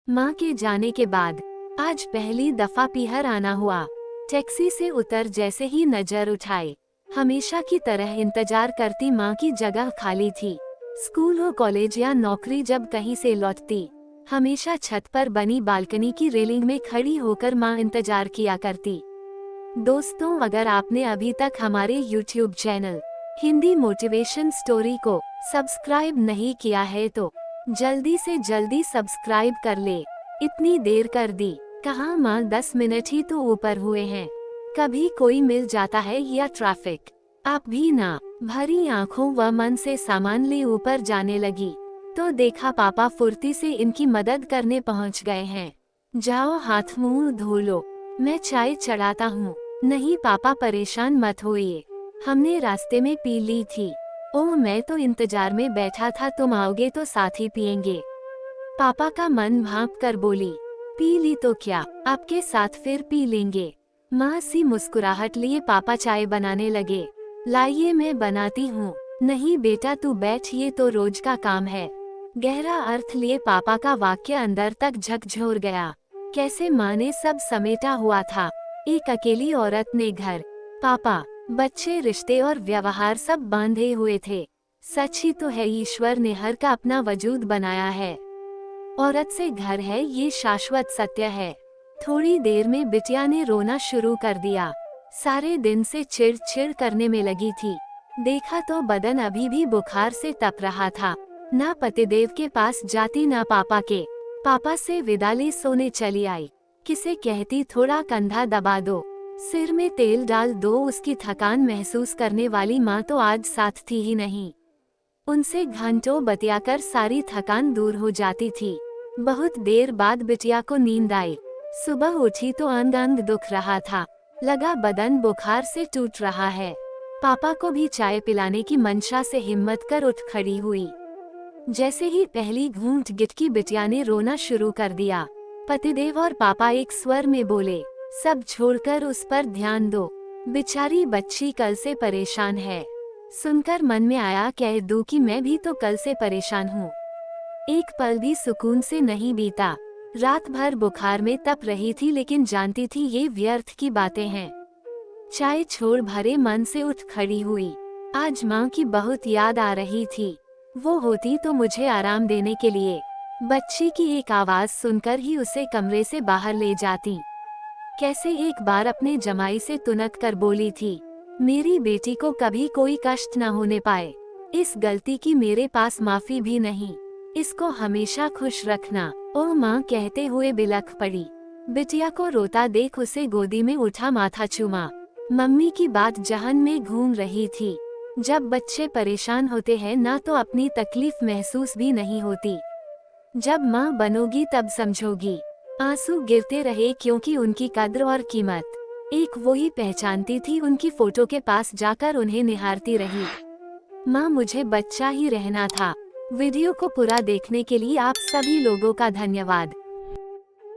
माँ के जाने के बाद आज पहली दफा पीहर आना हुआ। टैक्सी से उतर जैसे ही नजर उठाई, हमेशा की तरह इंतजार करती माँ की जगह खाली थी। स्कूल हो कॉलेज या नौकरी जब कहीं से लौटती, हमेशा छत पर बनी बालकनी की रेलिंग में खड़ी होकर माँ इंतजार किया करती। दोस्तों, अगर आपने अभी तक हमारे YouTube channel Hindi motivation story को सब्सक्राइब नहीं किया है तो जल्दी से जल्दी सब्सक्राइब कर ले। इतनी देर कर दी, कहाँ माँ 10 मिनट ही तो ऊपर हुए हैं। कभी कोई मिल जाता है या ट्रैफिक। आप भी ना। भरी आंखों व मन से सामान ले ऊपर जाने लगी तो देखा पापा फुर्ती से इनकी मदद करने पहुँच गए हैं। जाओ हाथ मुंह धो लो, मैं चाय चढ़ाता हूँ। नहीं पापा, परेशान मत होइए, हमने रास्ते में पी ली थी। ओह, मैं तो इंतजार में बैठा था, तुम आओगे तो साथ ही पियेंगे। पापा का मन भांप कर बोली, पी ली तो क्या, आपके साथ फिर पी लेंगे। माँ सी मुस्कुराहट लिए पापा चाय बनाने लगे। लाइए मैं बनाती हूँ। नहीं बेटा तू बैठ, ये तो रोज का काम है। गहरा अर्थ लिए पापा का वाक्य अंदर तक झकझोर गया। कैसे माँ ने सब समेटा हुआ था। एक अकेली औरत ने घर, पापा, बच्चे, रिश्ते और व्यवहार सब बांधे हुए थे। सच ही तो है, ईश्वर ने हर का अपना वजूद बनाया है। औरत से घर है, ये शाश्वत सत्य है। थोड़ी देर में बिटिया ने रोना शुरू कर दिया। सारे दिन से चिड़ करने में लगी थी। देखा तो बदन अभी भी बुखार से तप रहा था। ना पतिदेव के पास जाती ना पापा के। पापा से विदा ले सोने चली आई। किसे कहती थोड़ा कंधा दबा दो, सिर में तेल डाल दो। उसकी थकान महसूस करने वाली माँ तो आज साथ थी ही नहीं। उनसे घंटों बतियाकर सारी थकान दूर हो जाती थी। बहुत देर बाद बिटिया को नींद आई। सुबह उठी तो अंग अंग दुख रहा था, लगा बदन बुखार से टूट रहा है। पापा को भी चाय पिलाने की मंशा से हिम्मत कर उठ खड़ी हुई। जैसे ही पहली घूंट गिटकी, बिटिया ने रोना शुरू कर दिया। पतिदेव और पापा एक स्वर में बोले, सब छोड़कर उस पर ध्यान दो, बेचारी बच्ची कल से परेशान है। सुनकर मन में आया, कह दूं कि मैं भी तो कल से परेशान हूँ। एक पल भी सुकून से नहीं बीता। रात भर बुखार में तप रही थी, लेकिन जानती थी ये व्यर्थ की बातें हैं। चाय छोड़ भरे मन से उठ खड़ी हुई। आज माँ की बहुत याद आ रही थी। वो होती तो मुझे आराम देने के लिए बच्ची की एक आवाज सुनकर ही उसे कमरे से बाहर ले जाती। कैसे एक बार अपने जमाई से तुनक कर बोली थी, मेरी बेटी को कभी कोई कष्ट न होने पाए। इस गलती की मेरे पास माफी भी नहीं, इसको हमेशा खुश रखना। ओह माँ, कहते हुए बिलख पड़ी। बिटिया को रोता देख उसे गोदी में उठा, माथा चूमा। मम्मी की बात जहन में घूम रही थी। जब बच्चे परेशान होते हैं ना तो अपनी तकलीफ महसूस भी नहीं होती। जब माँ बनोगी तब समझोगी। आंसू गिरते रहे क्योंकि उनकी कद्र और कीमत एक वो ही पहचानती थी। उनकी फोटो के पास जाकर उन्हें निहारती रही। माँ, मुझे बच्चा ही रहना था। वीडियो को पूरा देखने के लिए आप सभी लोगों का धन्यवाद।